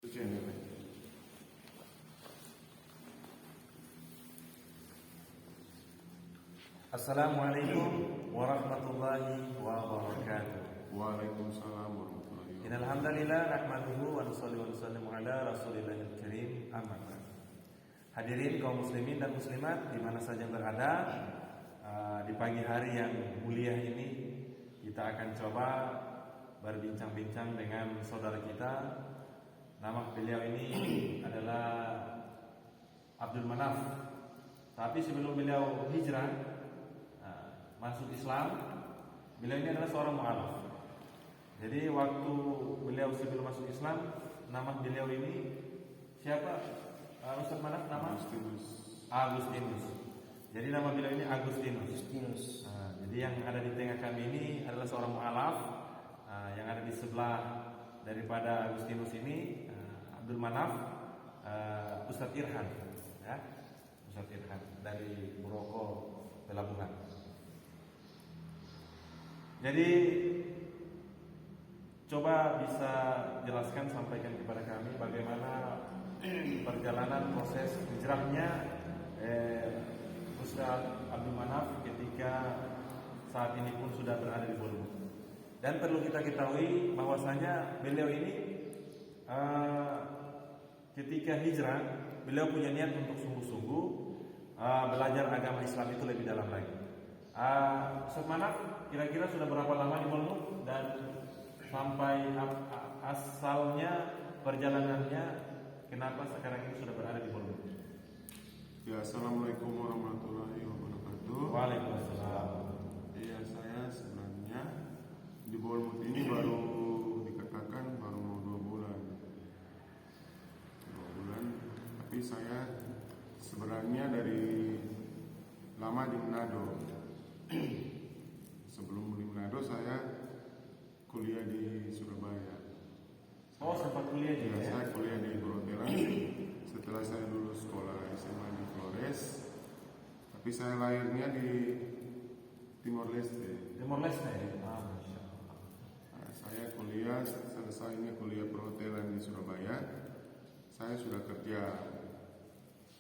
Assalamualaikum warahmatullahi wabarakatuh. Waalaikumsalam warahmatullahi wabarakatuh. Innal hamdalillah nahmaduhu wa nusalli wa nusallimu ala rasulillahil karim. Amma ba'd. Hadirin kaum muslimin dan muslimat di mana saja berada, di pagi hari yang mulia ini kita akan coba berbincang-bincang dengan saudara kita. Nama beliau ini adalah Abdul Manaf. Tapi sebelum beliau hijrah masuk Islam, beliau ini adalah seorang mu'alaf. Jadi waktu beliau sebelum masuk Islam, nama beliau ini siapa? Ustaz Manaf nama? Agustinus. Jadi nama beliau ini Agustinus. Jadi yang ada di tengah kami ini adalah seorang mu'alaf. Yang ada di sebelah daripada Agustinus ini Abdul Manaf, Ustaz Irhan, ya, Ustaz Irhan dari Buroko Pelabuhan. Jadi coba bisa jelaskan, sampaikan kepada kami bagaimana perjalanan proses hijrahnya Ustaz Abdul Manaf ketika saat ini pun sudah berada di Bolu. Dan perlu kita ketahui bahwasanya beliau ini ketika hijrah beliau punya niat untuk sungguh-sungguh belajar agama Islam itu lebih dalam lagi. Ustaz Manaf kira-kira sudah berapa lama di Bolu dan sampai asalnya perjalanannya kenapa sekarang ini sudah berada di Bolu? Ya, assalamualaikum warahmatullahi wabarakatuh. Waalaikumsalam. Iya, saya sebenarnya di Bournemouth ini baru dikatakan baru mau 2 bulan. Tapi saya sebenarnya dari lama di Manado. Sebelum di Manado saya kuliah di Surabaya. Oh, sempat kuliah juga ya? Saya kuliah di perhotelan. Setelah saya lulus sekolah SMA di Flores, tapi saya lahirnya di Timor Leste. Timor Leste. Saya kuliah, selesainya kuliah perhotelan di Surabaya. Saya sudah kerja,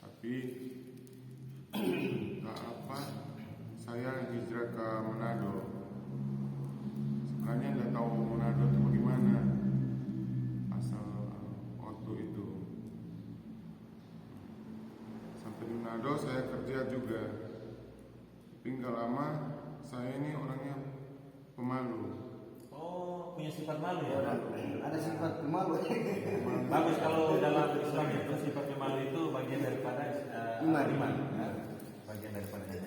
tapi tak apa, saya hijrah ke Manado. Sebenarnya nggak tahu Manado itu bagaimana asal waktu itu. Sampai di Manado saya kerja juga, tapi nggak lama saya ini orangnya pemalu. Oh, punya sifat malu ya? Ada sifat pemalu. Bagus kalau dalam Islam itu sifat pemalu itu bagian daripada iman. Ya? Bagian daripada iman.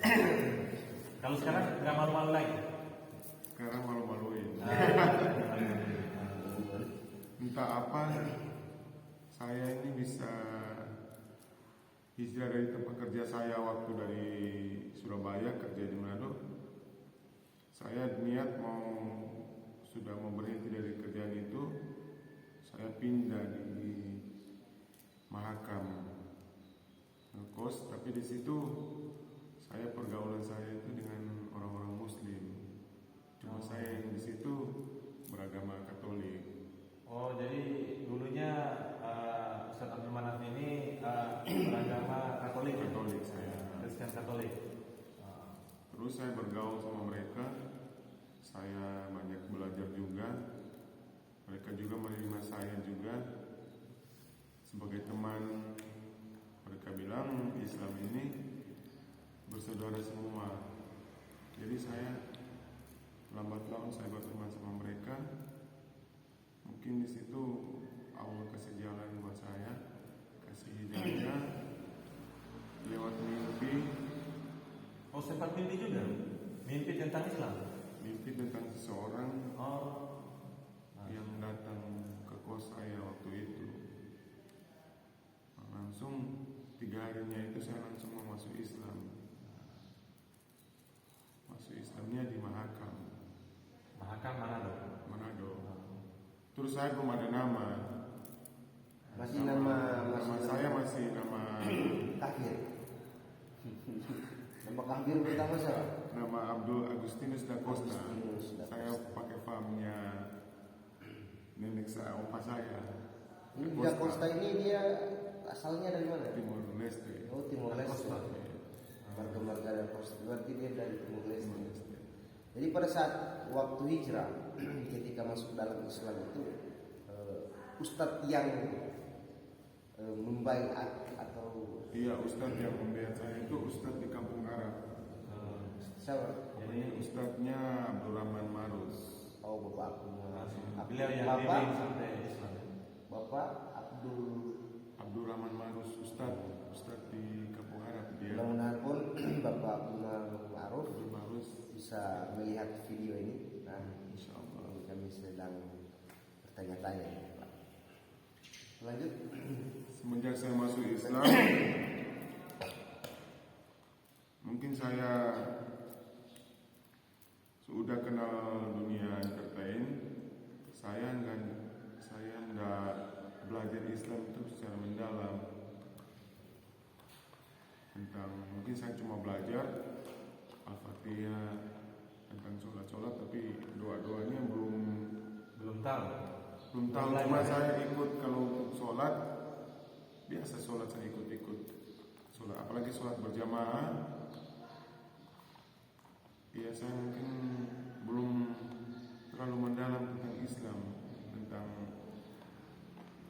Kalau sekarang nggak malu-malu lagi? Sekarang malu-maluin. Entah apa saya ini bisa hijrah dari tempat kerja saya waktu dari Surabaya kerja di Manado. Saya niat sudah mau berhenti dari kerjaan itu, saya pindah di Mahakam ngekos, tapi di situ saya pergaulan saya itu dengan orang-orang Muslim. Cuma saya yang di situ beragama Katolik. Oh, jadi dulunya Ustaz Abdul Manaf ini beragama Katolik. Katolik saya. Kristen Katolik. Terus saya bergaul sama mereka. Saya banyak belajar juga. Mereka juga menerima saya juga sebagai teman. Mereka bilang Islam ini bersaudara semua. Jadi saya lambat laun saya berteman sama mereka. Mungkin di situ Allah kasih jalan buat saya, kasih hidayah lewat mimpi. Oh, sempat mimpi juga? Mimpi tentang Islam? Mimpi tentang seseorang yang datang ke kos saya waktu itu. Langsung 3 harinya itu saya langsung mau masuk Islam. Masuk Islamnya di Mahakam. Mahakam Manado. Terus saya belum ada nama. Masih nama Saya masih nama kafir. Nama kafir pertama siapa? Nama Abdul Agustinus da Costa. Agustinus da Costa. Saya pakai famnya nenek saya, opa saya. Ini Villa Costa ini dia asalnya dari mana? Timor Leste. Oh, Timor Leste. Costa. Warga-warga dari Costa. Berarti dia dari Timor Leste. Jadi pada saat waktu hijrah ketika masuk dalam Islam itu ustadz yang membaiat atau Iya, ustadz yang membiayai saya itu ustadz di Kampung Arab. siapa? Jadi ustadznya Abdurrahman Marus. Oh, Bapak Beliau yang Bapak bimbing sampai Islam. Bapak Abdurrahman Marus ustadz di Kampung Arab dia. mudah-mudahan pun Bapak Umar Ma'ruf Abdul Marus, bisa melihat video ini. Nah, insyaallah. kami sedang bertanya-tanya, Pak. Lanjut. Semenjak saya masuk Islam, mungkin saya sudah kenal dunia entertain. Saya enggak belajar Islam itu secara mendalam. Mungkin saya cuma belajar Al-Fatihah, tentang sholat, tapi doa-doanya Belum tahu. Cuma saya ikut kalau untuk sholat, biasa sholat saya ikut sholat, apalagi sholat berjamaah. Ya saya mungkin belum terlalu mendalam tentang Islam, tentang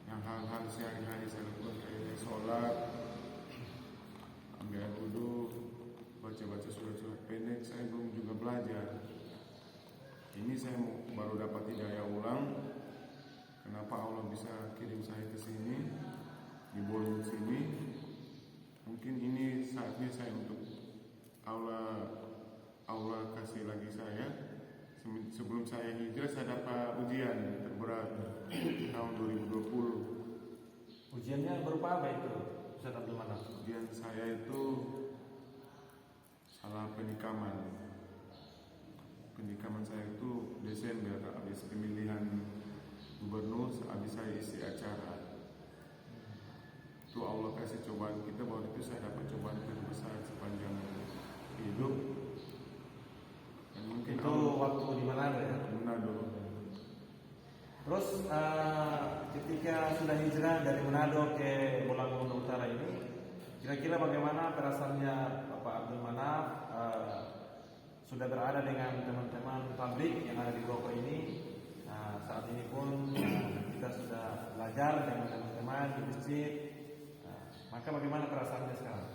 yang hal-hal sehari-hari saya lakukan kayak sholat, ambil air wudu, baca-baca surat-surat pendek. Saya belum juga belajar. Ini saya baru dapat hidayah ulang. Kenapa Allah bisa kirim saya ke sini, di Bolu sini? Mungkin ini saatnya saya untuk Allah kasih lagi saya. Sebelum saya hijrah saya dapat ujian terberat tahun 2020. Ujiannya berupa apa itu, Ustaz Abdul Manaf? Ujian saya itu salah penikaman. Penikaman saya itu Desember, habis pemilihan gubernur, habis saya isi acara. Itu Allah kasih cobaan kita, bahwa itu saya dapat cobaan terbesar sepanjang hidup. Dan mungkin Itu waktu di Manado ya? Manado. Terus ketika sudah hijrah dari Manado ke Bolang Utara ini, kira-kira bagaimana perasaannya Bapak Abdul Manaf sudah berada dengan teman-teman tabligh yang ada di Grogol ini? Saat ini pun kita sudah belajar dengan teman-teman di masjid. Maka bagaimana perasaannya sekarang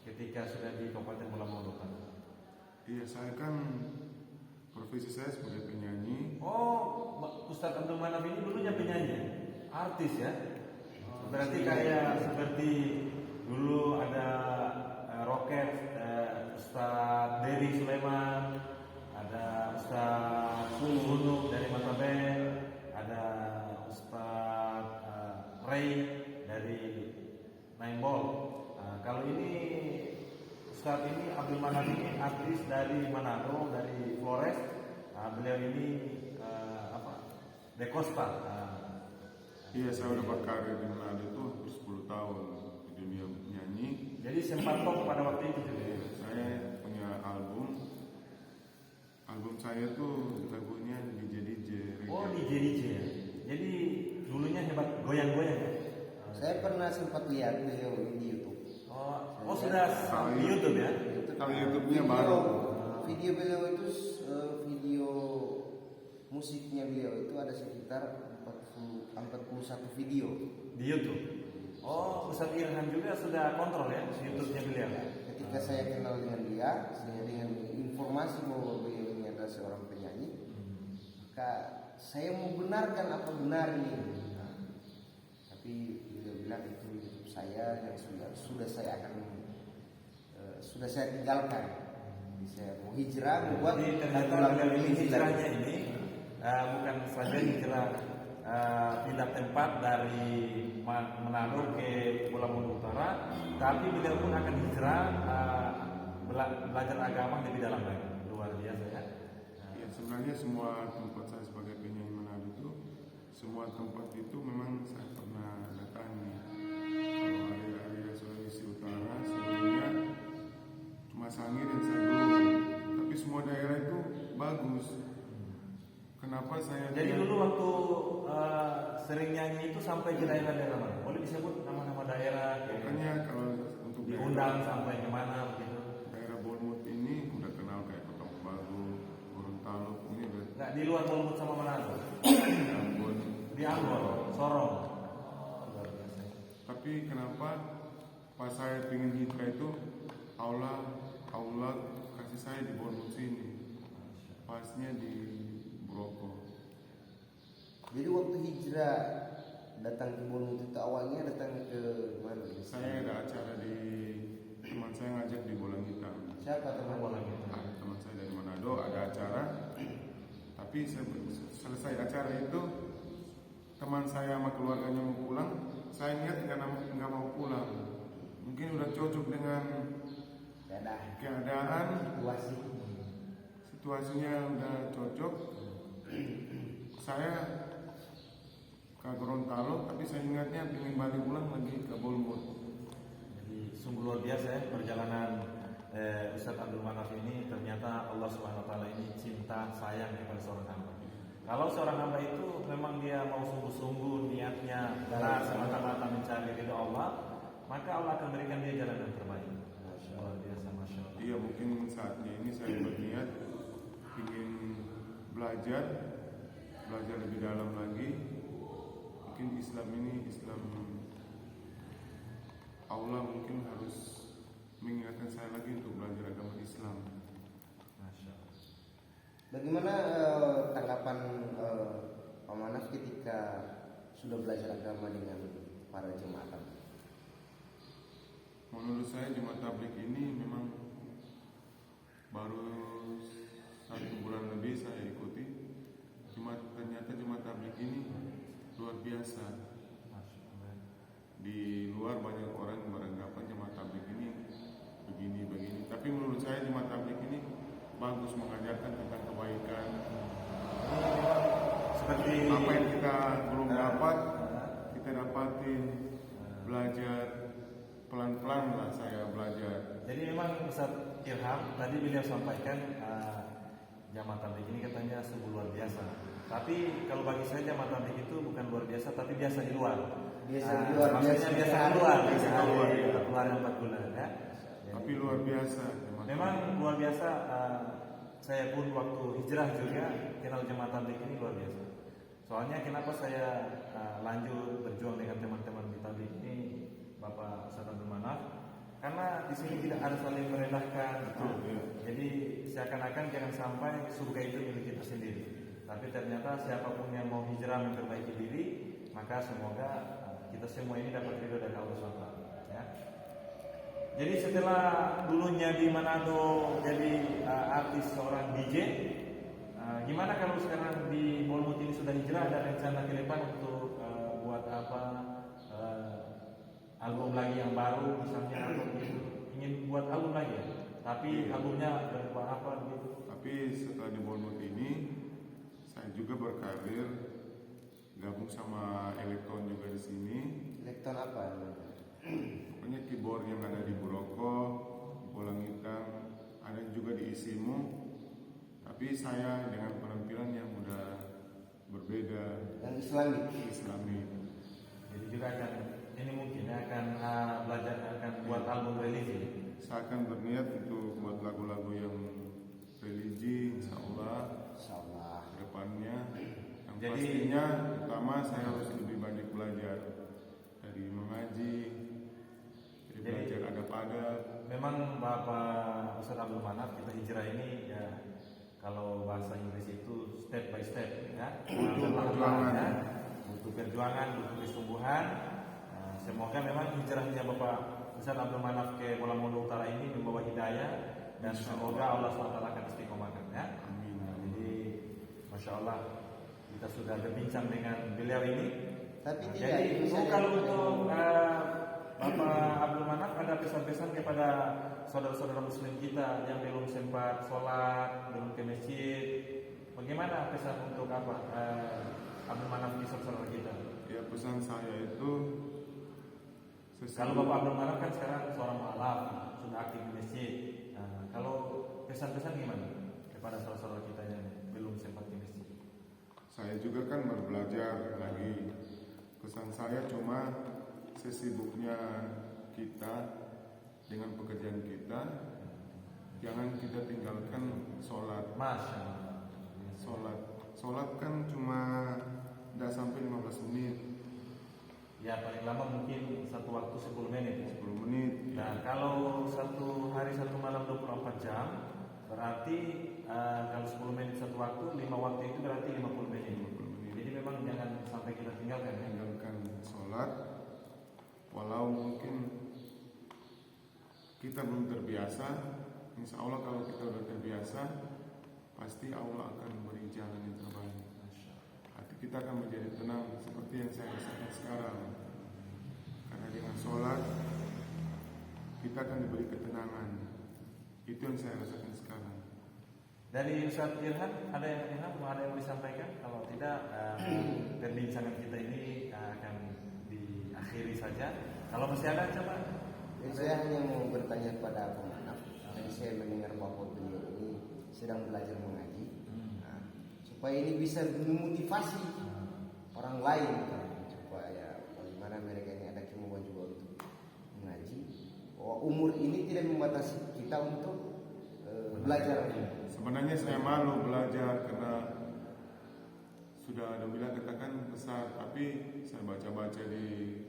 ketika sudah di Kabupaten Bolang Utara? Iya, saya kan profesi saya sebagai penyanyi. Oh, Ustadz Abdul Manaf ini dulunya penyanyi, artis ya. Berarti kayak seperti dulu ada Roket, Ustadz Dewi Sulaiman, ada Ustadz Sulhunu dari Matabel, ada Ustadz Ray dari Naimbol. Kalau ini Ustadz ini Abdul Manaf ini artis dari Manado, dari Flores. Beliau ini De Costa. Iya, saya udah berkarir di Manado itu hampir 10 tahun di dunia nyanyi. Jadi sempat top pada waktu itu juga. Saya punya album saya tuh lagunya DJ. Oh, DJ ya. Jadi dulunya hebat goyang-goyang ya. Saya pernah sempat lihat beliau di YouTube. Oh sudah di YouTube ya? Itu kalau YouTube-nya baru. Video beliau itu video musiknya beliau itu ada sekitar 41 video Di YouTube. Oh, Ustadz Irhan juga sudah kontrol ya YouTube-nya beliau. Ketika saya kenal dengan dia, saya dengan informasi bahwa beliau ini adalah seorang penyanyi, maka saya mau benarkan apa benar ini. Tapi beliau bilang itu YouTube saya yang sudah saya tinggalkan. Jadi saya mau hijrah, membuat Jadi ternyata beliau ini hijrahnya ini bukan saja hijrah pindah tempat dari Manado ke Bolang Utara, tapi beliau pun akan hijrah belajar agama lebih dalam lagi. Luar biasa ya. Ya, sebenarnya semua tempat saya sebagai penyanyi Manado itu, semua tempat itu memang saya pernah datangi. Kalau area Sulawesi Utara sebelumnya cuma Sangir yang saya belum, tapi semua daerah itu bagus. Kenapa saya Jadi dulu waktu sering nyanyi itu sampai ke daerah-daerah mana? Boleh disebut nama-nama daerah? Makanya kalau untuk diundang sampai kemana begitu? daerah Bournemouth ini udah kenal kayak Kota Baru, Gorontalo, ini udah Nggak di luar Bournemouth sama Manado? Ambon. Di Ambon, Sorong. Luar biasa. Tapi kenapa pas saya pengen hijrah itu aula kasih saya di Bournemouth sini, pasnya di Broko. Jadi waktu hijrah datang ke Bournemouth itu awalnya datang ke mana? Saya ada acara di teman saya ngajak di Bolang Hitam. Siapa teman Bolang Hitam? Ada teman saya dari Manado ada acara, tapi selesai acara itu teman saya sama keluarganya mau pulang, saya niat nggak mau pulang. Mungkin udah cocok dengan keadaan, situasinya udah cocok. Saya ke Gorontalo, tapi saya ingatnya ingin balik pulang lagi ke Bournemouth. Jadi sungguh luar biasa ya perjalanan Ustaz Abdul Manaf ini. Ternyata Allah Subhanahu Wa Taala ini cinta sayang kepada seorang hamba. Kalau seorang hamba itu memang dia mau sungguh-sungguh niatnya benar semata-mata mencari ridho Allah, maka Allah akan berikan dia jalan yang terbaik. Luar biasa, masya Allah. Iya, mungkin saatnya ini saya berniat ingin belajar lebih dalam lagi. Mungkin Islam ini Islam Allah mungkin harus mengingatkan saya lagi untuk belajar agama Islam. Masya Allah. Bagaimana tanggapan Pak Manaf ketika sudah belajar agama dengan para jemaah? Menurut saya jemaah tabligh ini memang baru 1 bulan lebih saya ikuti. Ternyata jemaah tabligh ini luar biasa. Masya Allah. Di luar banyak orang yang beranggapan jemaah tabligh ini begini. Tapi menurut saya jemaah tabligh ini bagus mengajarkan tentang kebaikan. Seperti Apa yang kita belum dapat, kita dapatin. Belajar pelan-pelan lah saya belajar. Jadi memang Ustaz Irham tadi beliau sampaikan jamaah tabligh ini katanya sungguh luar biasa. Tapi kalau bagi saya jamaah tabligh itu bukan luar biasa, tapi biasa di luar. Maksudnya biasa di luar, keluar 4 bulan ya. Tapi luar biasa. Memang luar biasa. Saya pun waktu hijrah juga kenal jamaah tabligh ini luar biasa. Soalnya kenapa saya lanjut berjuang dengan teman-teman di tabligh ini, Bapak Ustaz Abdul Manaf, karena di sini tidak ada saling merendahkan. Jadi seakan-akan jangan sampai surga itu milik kita sendiri. Tapi ternyata siapapun yang mau hijrah memperbaiki diri, maka semoga kita semua ini dapat ridho dari Allah SWT. Ya. Jadi setelah dulunya di Manado jadi artis seorang DJ, gimana kalau sekarang di Bournemouth ini sudah hijrah, ada rencana ke depan untuk buat apa? Album lagi yang baru misalnya, atau ingin buat album lagi ya? Tapi albumnya berupa apa gitu? Tapi setelah di Bournemouth ini saya juga berkarir gabung sama elektron juga di sini. Elektron apa? Pokoknya keyboard yang ada di Broko, Bolang Hitam, ada juga di Isimu. Tapi saya dengan penampilan yang udah berbeda, Yang Islami. Jadi juga akan ini mungkin akan belajar akan buat album religi. saya akan berniat untuk buat lagu-lagu yang religi, insya Allah ke depannya. Yang Jadi, pastinya pertama saya harus lebih banyak belajar dari mengaji, dari belajar adab-adab. Memang Bapak Ustaz Abdul Manaf kita hijrah ini ya, kalau bahasa Inggris itu step by step ya. Butuh perjuangan, butuh kesungguhan. Semoga memang hijrahnya Bapak Ustaz Abdul Manaf ke Bola Mongo Utara ini membawa hidayah, dan semoga Allah SWT akan istiqomahkan ya. Amin. Jadi Masya Allah kita sudah berbincang dengan beliau ini. Tapi Jadi kalau untuk Bapak Abdul Manaf ada pesan-pesan kepada saudara-saudara muslim kita yang belum sempat sholat, belum ke masjid, bagaimana pesan untuk apa Abdul Manaf di saudara kita? Ya, pesan saya itu Kalau Bapak Abdul Manaf kan sekarang seorang mualaf, sudah aktif di masjid. Kalau pesan-pesan gimana kepada saudara-saudara kita yang belum sempat ke masjid? saya juga kan baru belajar lagi. Pesan saya cuma sesibuknya kita dengan pekerjaan kita, jangan kita tinggalkan sholat. Masya Allah. Sholat kan cuma tidak sampai 15 menit, Ya paling lama mungkin satu waktu 10 menit. 10 menit. Nah kalau satu hari satu malam 24 jam, berarti kalau 10 menit satu waktu, 5 waktu itu berarti 50 menit. 50 menit. Jadi memang jangan sampai kita tinggalkan ya. Tinggalkan sholat, walau mungkin kita belum terbiasa. Insya Allah kalau kita sudah terbiasa, pasti Allah akan beri jalan yang terbaik. Hati kita akan menjadi tenang seperti yang saya rasakan sekarang. Karena dengan sholat kita akan diberi ketenangan. Itu yang saya rasakan sekarang. Dari Ustaz Irhan, ada yang mau disampaikan? Kalau tidak, perbincangan kita ini akan diakhiri saja. Kalau masih ada, coba. Saya hanya mau bertanya kepada pemanah. Dan saya mendengar bahwa beliau ini sedang belajar mengaji. Nah, supaya ini bisa memotivasi orang lain, supaya bagaimana mereka ini ada kemauan juga untuk mengaji. Bahwa umur ini tidak membatasi kita untuk belajar. Sebenarnya saya malu belajar karena sudah ada bilang katakan besar, tapi saya baca-baca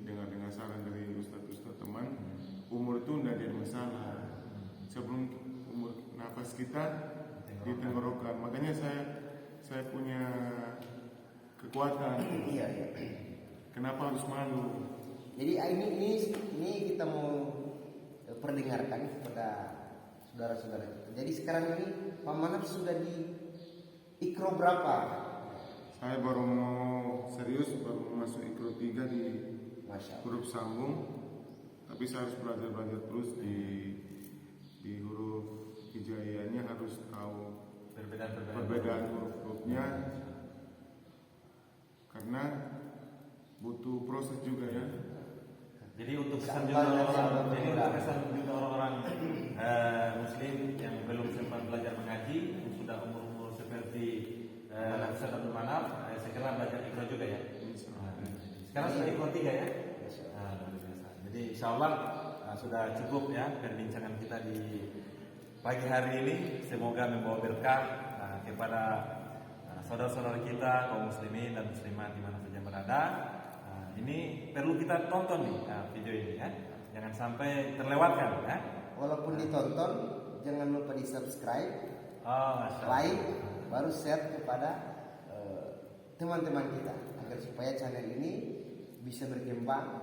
dengar saran dari ustaz-ustaz teman, umur itu tidak jadi masalah. Sebelum umur nafas kita di tenggorokan, makanya saya punya kekuatan. Iya. Kenapa harus malu? Jadi ini kita mau perdengarkan kepada saudara-saudara kita. Jadi sekarang ini Pak Manaf sudah di ikro berapa? Saya baru mau serius, baru mau masuk ikro 3 di huruf sambung. Tapi saya harus belajar terus di huruf hijaiyahnya, harus tahu perbedaan huruf-hurufnya. Karena butuh proses juga ya. Jadi untuk kesan juga orang-orang Muslim yang belum sempat belajar mengaji, yang sudah umur seperti Ustaz Abdul Manaf, saya kira belajar ikro juga ya. Sekarang sudah ikro 3 ya. Luar biasa. Jadi insya Allah sudah cukup ya perbincangan kita di pagi hari ini. Semoga membawa berkah kepada saudara-saudara kita kaum muslimin dan muslimat di mana saja berada. Ini perlu kita tonton nih video ini ya. Jangan sampai terlewatkan ya. Walaupun ditonton, jangan lupa di subscribe, Masya Allah. like, baru share kepada teman-teman kita agar supaya channel ini bisa berkembang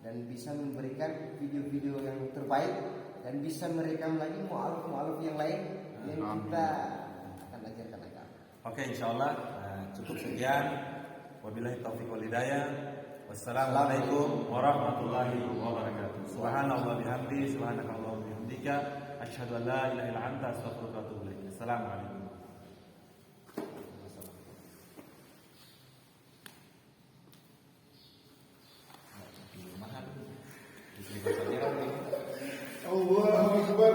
dan bisa memberikan video-video yang terbaik dan bisa merekam lagi mu'alaf yang lain yang kita akan ajarkan lagi. Oke, insyaallah cukup sekian. Wabillahi taufiq wal hidayah. Wassalamualaikum warahmatullahi wabarakatuh. Subhanallah bihamdi, subhanakallah bihamdika, asyhadu an la ilaha illa anta, astaghfiruka wa atubu ilaik. Assalamualaikum. Allahu Akbar.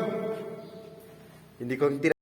Hindi ko